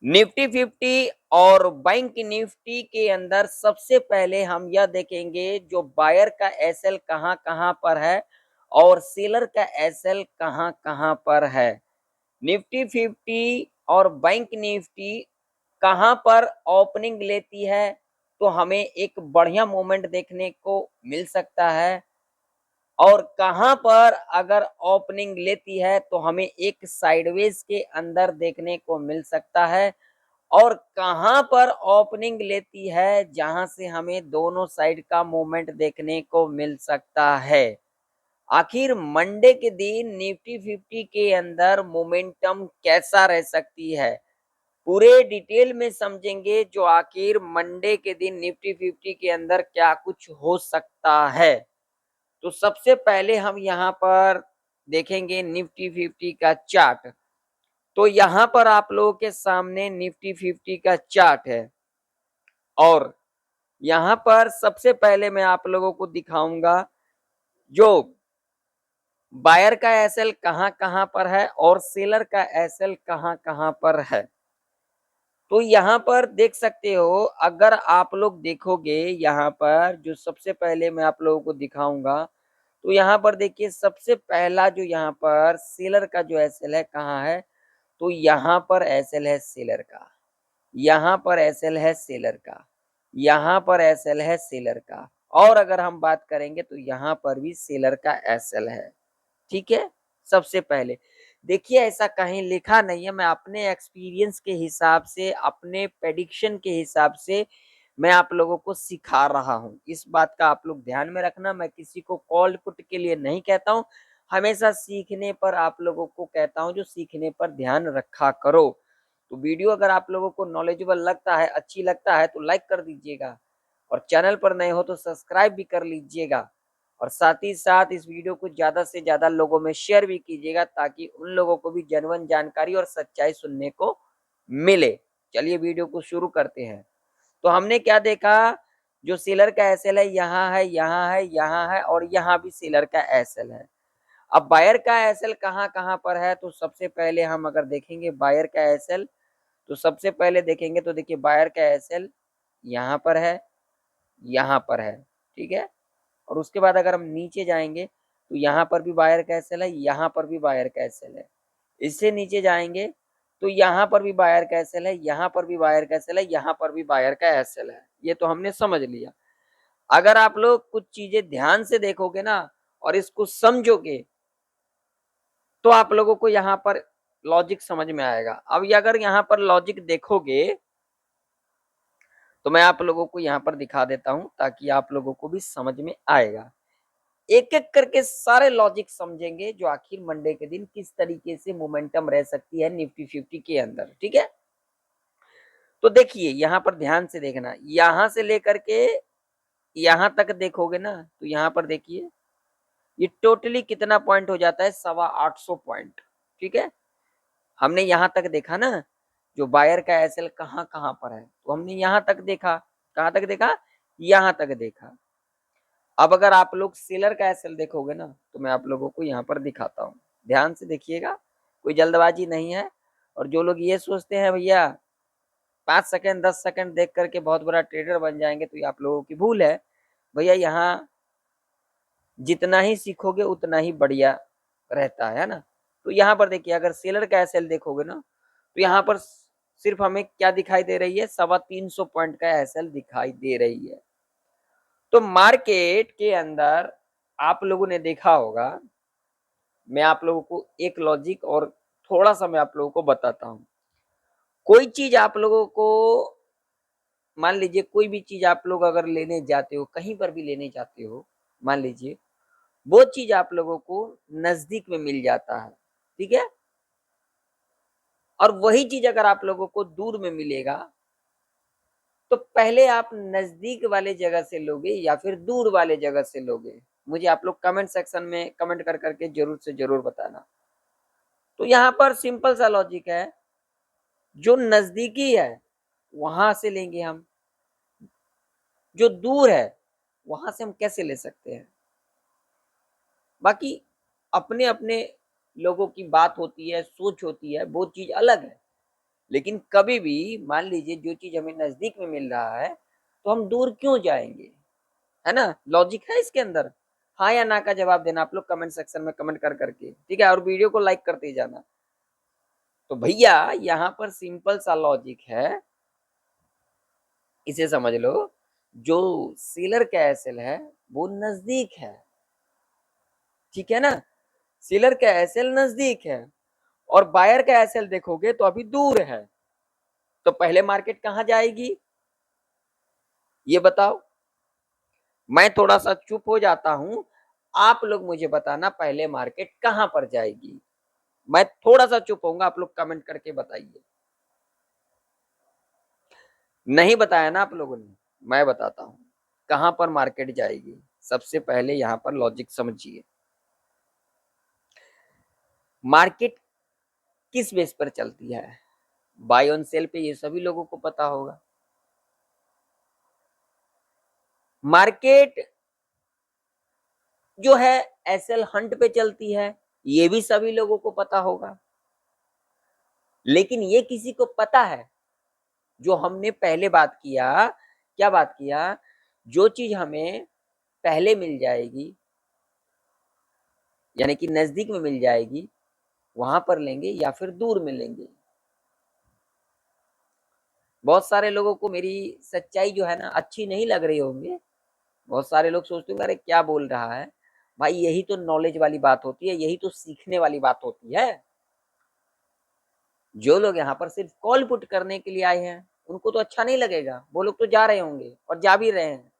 Nifty 50 और bank Nifty के अंदर सबसे पहले हम यह देखेंगे जो बायर का एसएल कहाँ-कहाँ पर है और सेलर का एसएल कहाँ-कहाँ पर है। निफ्टी 50 और बैंक निफ्टी कहाँ पर ओपनिंग लेती है, तो हमें एक बढ़िया मूवमेंट देखने को मिल सकता है और कहाँ पर अगर ओपनिंग लेती है, तो हमें एक साइडवेज के अंदर देखने को मिल सकता है और कहाँ पर ओपनिंग लेती है, जहाँ से हमें दोनों साइड का मूवमेंट देखने को मिल सकता है। आखिर मंडे के दिन निफ्टी 50 के अंदर मोमेंटम कैसा रह सकती है? पूरे डिटेल में समझेंगे जो आखिर मंडे के दिन निफ्टी 50 के अंदर क्या कुछ हो सकता है। तो सबसे पहले हम यहाँ पर देखेंगे निफ्टी 50 का चार्ट। तो यहाँ पर आप लोगों के सामने निफ्टी 50 का चार्ट है और यहाँ पर सबसे पहले मैं आप लोगों को दिखाऊंगा जो बायर का एसएल कहाँ-कहाँ पर है और सेलर का एसएल कहाँ-कहाँ पर है। तो यहाँ पर देख सकते हो अगर आप लोग देखोगे यहाँ पर जो सबसे पहले मैं आप लोगों को दिखाऊंगा तो यहाँ पर देखिए सबसे पहला जो यहाँ पर सेलर का जो एसएल है कहाँ है, तो यहाँ पर एसएल है सेलर का, यहाँ पर एसएल है सेलर का, यहाँ पर एसएल है सेलर का और अगर हम बात करेंगे तो यहाँ पर भी सेलर का एसएल है। ठीक है, सबसे पहले देखिए ऐसा कहीं लिखा नहीं है, मैं अपने एक्सपीरियंस के हिसाब से अपने प्रेडिक्शन के हिसाब से मैं आप लोगों को सिखा रहा हूँ। इस बात का आप लोग ध्यान में रखना, मैं किसी को कॉल पुट के लिए नहीं कहता हूँ, हमेशा सीखने पर आप लोगों को कहता हूँ जो सीखने पर ध्यान रखा करो। तो वीडियो अगर आप लोगों को नॉलेजेबल लगता है, अच्छी लगता है तो लाइक कर दीजिएगा और चैनल पर नए हो तो सब्सक्राइब भी कर लीजिएगा और साथ ही साथ इस वीडियो को ज़्यादा से ज़्यादा लोगों में शेयर भी कीजिएगा ताकि उन लोगों को भी जेन्युइन जानकारी और सच्चाई सुनने को मिले। चलिए वीडियो को शुरू करते हैं। तो हमने क्या देखा, जो सेलर का एसएल है यहाँ है, यहाँ है, यहाँ है और यहाँ भी सेलर का एसएल है। अब बायर का एसएल कहाँ-कहाँ पर है, तो सबसे पहले हम अगर देखेंगे बायर का एसएल तो सबसे पहले देखेंगे तो देखिए बायर का एसएल यहाँ पर है, यहाँ पर है, ठीक है? और उसके बाद अगर हम नीचे जाएँगे तो यहाँ पर भी बायर का एसएल है, यहाँ पर भी बायर का एसएल है। इससे नीचे जाएँगे तो यहाँ पर भी बायर का एसएल है, यहाँ पर भी बायर का एसएल है, यहाँ पर भी बायर का एसएल है। ये तो हमने समझ लिया। अगर आप लोग कुछ चीज़ें ध्यान से देखोगे ना और इसको समझोगे तो आप लोगों को यहाँ पर लॉजिक समझ में आएगा। अब ये अगर यहाँ पर लॉजिक देखोगे तो मैं आप लोगों को यहाँ पर दिखा देता हूँ ताकि आप लोगों को भी समझ में आएगा। एक-एक करके सारे लॉजिक समझेंगे जो आखिर मंडे के दिन किस तरीके से मोमेंटम रह सकती है निफ्टी 50 के अंदर, ठीक है? तो देखिए यहाँ पर ध्यान से देखना, यहाँ से लेकर के यहाँ तक देखोगे ना तो यहाँ पर देखिए ये टोटली कितना पॉइंट हो जाता है, 850 पॉइंट, ठीक है? हमने यहाँ तक देखा ना, जो बायर का एसएल कहाँ-कहाँ पर है, तो हमने यहाँ तक देखा, कहाँ तक देखा? यहाँ तक देखा। अब अगर आप लोग सेलर का एसएल देखोगे ना, तो मैं आप लोगों को यहाँ पर दिखाता हूँ। ध्यान से देखिएगा, कोई जल्दबाजी नहीं है और जो लोग ये सोचते हैं भैया 5 सेकंड 10 सेकंड देख कर के बहुत बड़ा ट्रेडर बन जाएँगे, तो ये आप लोगों की भूल है। भैया यहाँ जितना ही सीखोगे उतना ही बढ़िया रहता है ना? तो यहाँ पर देखिए अगर सेलर का एसएल देखोगे ना, तो यहाँ पर सिर्फ हमें क्या दिखाई दे रही है? 350 पॉइंट का एसएल दिखाई दे रही है। तो मार्केट के अंदर आप लोगों ने देखा होगा, मैं आप लोगों को एक लॉजिक और थोड़ा-सा मैं आप लोगों को बताता हूँ। कोई चीज़ आप लोगों को मान लीजिए कोई भी चीज़ आप लोग अगर लेने जाते हो, कहीं पर भी लेने जाते हो, मान लीजिए वो चीज़ आप लोगों को नज़दीक में मिल जाता है, ठीक है? और वही चीज़ अगर आप लोगों को दूर में मिलेगा, तो पहले आप नज़दीक वाले जगह से लोगे या फिर दूर वाले जगह से लोगे? मुझे आप लोग कमेंट सेक्शन में कमेंट कर कर के ज़रूर से ज़रूर बताना। तो यहाँ पर सिंपल सा लॉजिक है, जो नज़दीकी है, वहाँ से लेंगे हम, जो दूर है, वहाँ से हम कैसे ले सकते हैं? बाकी अपने-अपने लोगों की बात होती है, सोच होती है, वो चीज़ अलग है। लेकिन कभी भी मान लीजिए जो चीज हमें नजदीक में मिल रहा है तो हम दूर क्यों जाएंगे, है ना? लॉजिक है इसके अंदर। हाँ या ना का जवाब देना आप लोग कमेंट सेक्शन में कमेंट कर करके, ठीक है? और वीडियो को लाइक करते ही जाना। तो भैया यहाँ पर सिंपल सा लॉजिक है, इसे समझ लो। जो सेलर का एसएल है वो नजदीक है, ठीक है ना? सेलर का एसएल नजदीक है और बायर का एसएल देखोगे तो अभी दूर है। तो पहले मार्केट कहां जाएगी ये बताओ? मैं थोड़ा सा चुप हो जाता हूं, आप लोग मुझे बताना पहले मार्केट कहां पर जाएगी। मैं थोड़ा सा चुप होऊंगा, आप लोग कमेंट करके बताइए। नहीं बताया ना आप लोगों ने, मैं बताता हूं कहां पर मार्केट जाएगी। सबसे पहले यहां पर लॉजिक समझिए। मार्केट किस बेस पर चलती है? बाय ऑन सेल पे, ये सभी लोगों को पता होगा। मार्केट जो है एसएल हंट पे चलती है, ये भी सभी लोगों को पता होगा। लेकिन ये किसी को पता है जो हमने पहले बात किया, क्या बात किया? जो चीज हमें पहले मिल जाएगी यानी कि नजदीक में मिल जाएगी वहां पर लेंगे या फिर दूर में लेंगे। बहुत सारे लोगों को मेरी सच्चाई जो है ना अच्छी नहीं लग रही होंगे। बहुत सारे लोग सोचते होंगे अरे क्या बोल रहा है भाई, यही तो नॉलेज वाली बात होती है, यही तो सीखने वाली बात होती है। जो लोग यहाँ पर सिर्फ कॉल पुट करने के लिए आए हैं उनको तो अच्छा नहीं लगेगा, वो लोग तो जा रहे होंगे और जा भी रहे हैं।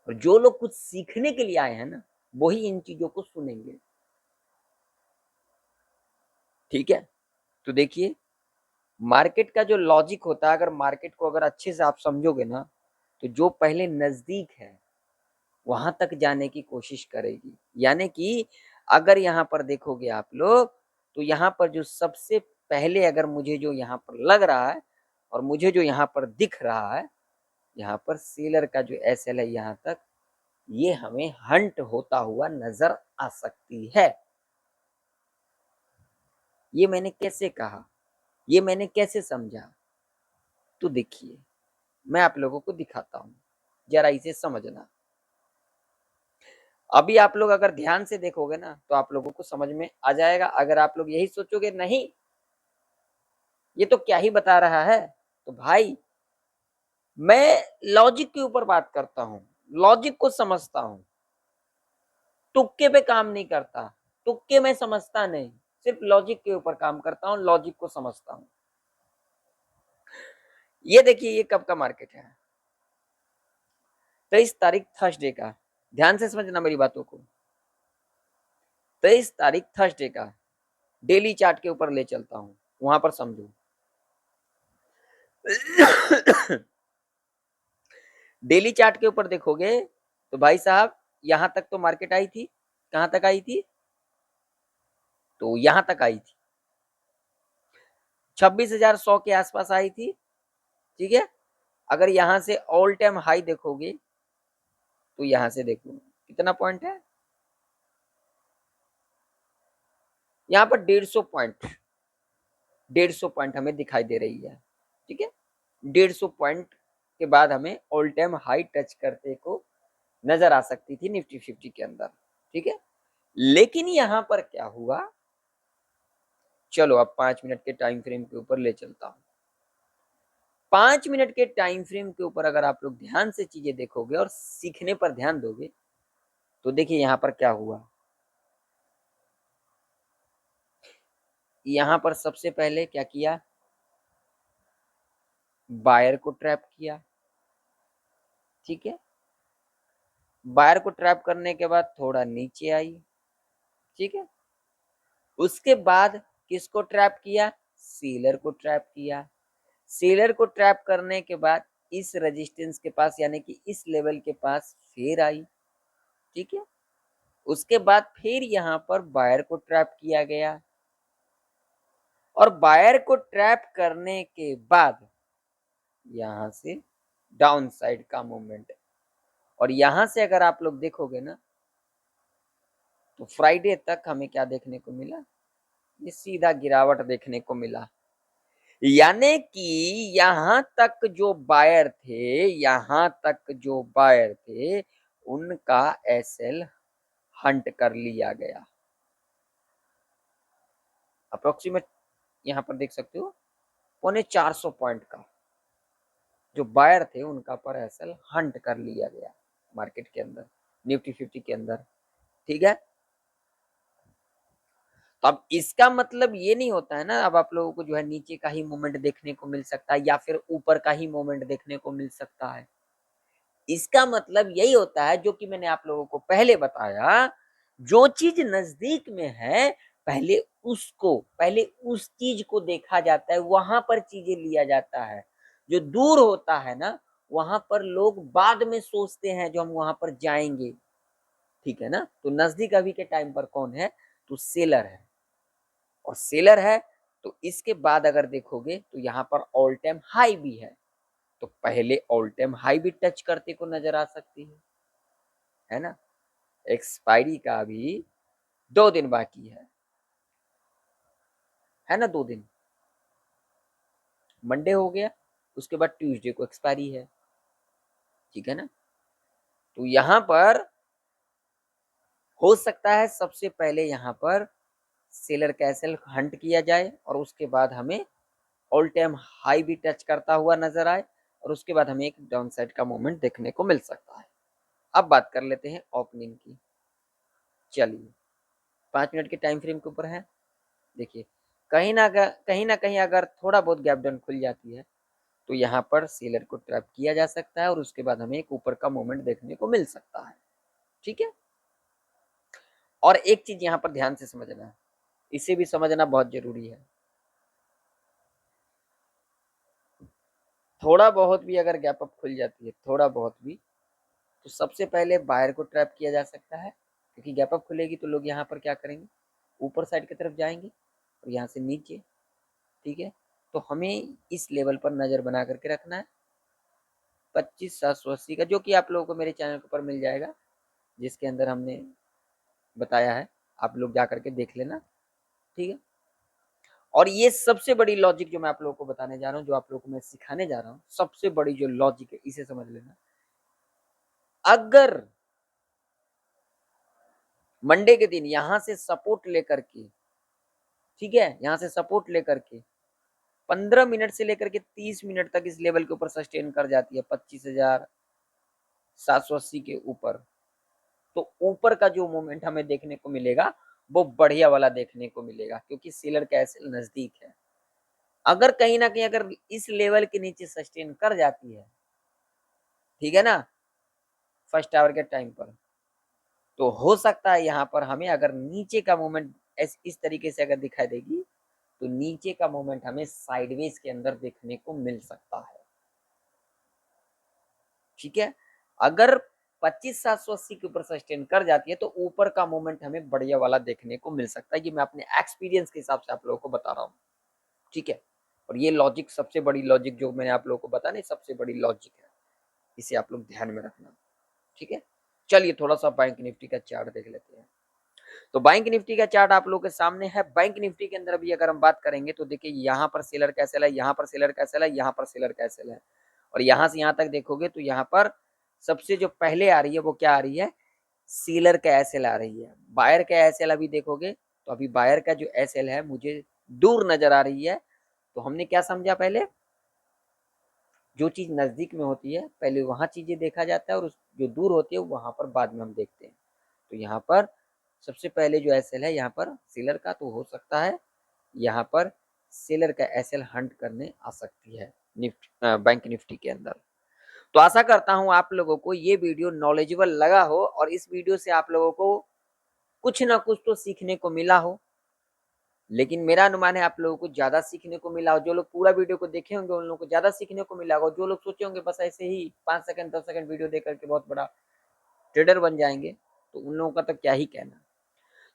और जो लोग कुछ सीखने के लिए आए हैं ना वही इन चीजों को सुनेंगे, ठीक है? तो देखिए मार्केट का जो लॉजिक होता है, अगर मार्केट को अगर अच्छे से आप समझोगे ना तो जो पहले नजदीक है वहां तक जाने की कोशिश करेगी। यानी कि अगर यहाँ पर देखोगे आप लोग तो यहाँ पर जो सबसे पहले अगर मुझे जो यहाँ पर लग रहा है और मुझे जो यहाँ पर दिख रहा है, यहाँ पर सेलर का जो एसएल है यहाँ तक, ये हमें हंट होता हुआ नजर आ सकती है। ये मैंने कैसे कहा, ये मैंने कैसे समझा? तो देखिए मैं आप लोगों को दिखाता हूं, जरा इसे समझना। अभी आप लोग अगर ध्यान से देखोगे ना तो आप लोगों को समझ में आ जाएगा। अगर आप लोग यही सोचोगे नहीं ये तो क्या ही बता रहा है, तो भाई मैं लॉजिक के ऊपर बात करता हूं, लॉजिक को समझता हूं, तुक्के पे काम नहीं करता। तुक्के में समझता नहीं, सिर्फ लॉजिक के ऊपर काम करता हूं, लॉजिक को समझता हूं। ये देखिए ये कब का मार्केट है? 23 तारीख थर्सडे का। ध्यान से समझना मेरी बातों को। 23 तारीख थर्सडे का डेली चार्ट के ऊपर ले चलता हूं, वहां पर समझो। डेली चार्ट के ऊपर देखोगे तो भाई साहब यहां तक तो मार्केट आई थी। कहां तक आई थी? तो यहां तक आई थी, 26,100 के आसपास आई थी, ठीक है? अगर यहां से ऑल टाइम हाई देखोगे तो यहां से देखो कितना पॉइंट है, यहाँ पर 150 पॉइंट, 150 पॉइंट हमें दिखाई दे रही है, ठीक है? 150 पॉइंट के बाद हमें ऑल टाइम हाई टच करते को नजर आ सकती थी निफ्टी 50 के अंदर, ठीक है? लेकिन यहां पर क्या हुआ, चलो अब 5 मिनट के टाइम फ्रेम के ऊपर ले चलता हूं। 5 मिनट के टाइम फ्रेम के ऊपर अगर आप लोग ध्यान से चीजें देखोगे और सीखने पर ध्यान दोगे तो देखिए यहां पर क्या हुआ। यहां पर सबसे पहले क्या किया, बायर को ट्रैप किया, ठीक है? बायर को ट्रैप करने के बाद थोड़ा नीचे आई, ठीक है? उसके बाद किसको ट्रैप किया? सेलर को ट्रैप किया। सेलर को ट्रैप करने के बाद इस रेजिस्टेंस के पास यानी कि इस लेवल के पास फिर आई, ठीक है? उसके बाद फिर यहाँ पर बायर को ट्रैप किया गया और बायर को ट्रैप करने के बाद यहाँ से डाउन साइड का मूवमेंट। और यहाँ से अगर आप लोग देखोगे ना तो फ्राइडे तक हमें क्या देखने को मिला, ये सीधा गिरावट देखने को मिला। यानी कि यहाँ तक जो बायर थे, उनका एसएल हंट कर लिया गया। अप्रोक्सीमेट यहाँ पर देख सकते हो 450 पॉइंट का जो बायर थे उनका पर एसएल हंट कर लिया गया मार्केट के अंदर, निफ्टी 50 के अंदर। ठीक है, तो अब इसका मतलब ये नहीं होता है ना, अब आप लोगों को जो है नीचे का ही मूवमेंट देखने को मिल सकता है या फिर ऊपर का ही मूवमेंट देखने को मिल सकता है। इसका मतलब यही होता है जो कि मैंने आप लोगों को पहले बताया, जो चीज नजदीक में है पहले उस चीज को देखा जाता है, वहां पर चीजें लिया जाता है। जो दूर होता है ना, वहां पर लोग बाद में सोचते हैं जो हम वहां पर जाएंगे। ठीक है ना, तो नजदीक अभी के टाइम पर कौन है, तो सेलर है। और सेलर है तो इसके बाद अगर देखोगे तो यहाँ पर ऑल टाइम हाई भी है, तो पहले ऑल टाइम हाई भी टच करते को नजर आ सकती है ना। एक्सपायरी का भी 2 दिन बाकी है ना, 2 दिन। मंडे हो गया, उसके बाद ट्यूसडे को एक्सपायरी है। ठीक है ना, तो यहाँ पर हो सकता है सबसे पहले यहाँ पर सेलर कैसल हंट किया जाए और उसके बाद हमें ऑल टाइम हाई भी टच करता हुआ नजर आए और उसके बाद हमें एक डाउन साइड का मूवमेंट देखने को मिल सकता है। अब बात कर लेते हैं ओपनिंग की। चलिए 5 मिनट के टाइम फ्रेम के ऊपर है। देखिए कहीं ना कहीं अगर थोड़ा बहुत गैप डाउन खुल जाती है तो यहाँ पर सेलर को ट्रैप किया जा सकता है और उसके बाद हमें एक ऊपर का मूवमेंट देखने को मिल सकता है। ठीक है, और एक चीज यहाँ पर ध्यान से समझना है, इसे भी समझना बहुत जरूरी है। थोड़ा बहुत भी अगर गैप अप खुल जाती है, थोड़ा बहुत भी, तो सबसे पहले बायर को ट्रैप किया जा सकता है, क्योंकि गैप अप खुलेगी तो लोग यहाँ पर क्या करेंगे, ऊपर साइड की तरफ जाएंगे और यहाँ से नीचे। ठीक है, तो हमें इस लेवल पर नजर बना करके रखना है 25,780 का, जो कि आप लोगों को मेरे चैनल के ऊपर मिल जाएगा, जिसके अंदर हमने बताया है, आप लोग जा करके देख लेना। ठीक है, और ये सबसे बड़ी लॉजिक जो मैं आप लोगों को बताने जा रहा हूँ, जो आप लोगों को मैं सिखाने जा रहा हूँ, सबसे बड़ी जो लॉजिक है इसे समझ लेना। अगर मंडे के दिन यहां से सपोर्ट लेकर के, ठीक है, यहां से सपोर्ट लेकर के 15 मिनट से लेकर के 30 मिनट तक इस लेवल के ऊपर सस्टेन कर जाती है 25,780 के ऊपर, तो ऊपर का जो मोमेंट हमें देखने को मिलेगा वो बढ़िया वाला देखने को मिलेगा, क्योंकि सेलर का एसएल नजदीक है। अगर कहीं ना कहीं अगर इस लेवल के नीचे सस्टेन कर जाती है, ठीक है ना, फर्स्ट आवर के टाइम पर, तो हो सकता है यहाँ पर हमें अगर नीचे का मोमेंट इस तरीके से अगर दिखाई देगी तो नीचे का मोमेंट हमें साइडवेज के अंदर देखने को मिल सकता है। ठीक है, अगर 25,780 के ऊपर सस्टेन कर जाती है तो ऊपर का मोमेंट हमें बढ़िया वाला देखने को मिल सकता है। ये मैं अपने एक्सपीरियंस के हिसाब से आप लोगों को बता रहा हूँ। ठीक है, और ये लॉजिक सबसे बड़ी लॉजिक जो मैंने आप लोगों को बताया, सबसे बड़ी लॉजिक है, इसे आप लोग ध्यान में रखना। ठीक है, चलिए थोड़ा सा बैंक निफ्टी का चार्ट देख लेते हैं। तो बैंक निफ्टी का चार्ट आप लोगों के सामने है। बैंक निफ्टी के अंदर भी अगर हम बात करेंगे तो देखिए यहाँ पर सेलर का एसएल है, यहाँ पर सेलर का एसएल है, यहाँ पर सेलर का एसएल है, और यहाँ से यहाँ तक देखोगे तो यहाँ पर सबसे जो पहले आ रही है वो क्या आ रही है, सेलर का एसएल आ रही है। बायर का एसएल अभी देखोगे तो अभी बायर का जो एसएल है मुझे दूर नजर आ रही है। तो हमने क्या समझा, पहले जो चीज नजदीक में होती है पहले वहां चीजें देखा जाता है और जो दूर होती है वहां पर बाद में हम देखते हैं। तो यहाँ पर सबसे पहले जो एसएल है यहाँ पर सेलर का, तो हो सकता है यहाँ पर सेलर का एसएल हंट करने आ सकती है बैंक निफ्टी के अंदर। तो आशा करता हूँ आप लोगों को ये वीडियो नॉलेजेबल लगा हो और इस वीडियो से आप लोगों को कुछ ना कुछ तो सीखने को मिला हो। लेकिन मेरा अनुमान है आप लोगों को ज्यादा सीखने को मिला हो। जो लोग पूरा वीडियो को देखे होंगे उन लोगों को ज्यादा सीखने को मिला होगा। जो लोग सोचे होंगे बस ऐसे ही 5 सेकंड 10 सेकंड वीडियो देख करके बहुत बड़ा ट्रेडर बन जाएंगे, तो उन लोगों का तो क्या ही कहना।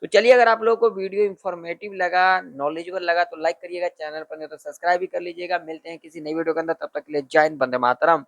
तो चलिए, अगर आप लोगों को वीडियो इन्फॉर्मेटिव लगा, नॉलेजेबल लगा तो लाइक करिएगा, चैनल पर नहीं तो सब्सक्राइब भी कर लीजिएगा। मिलते हैं किसी नई वीडियो के अंदर, तब तक के लिए जय हिंद, वंदे मातरम।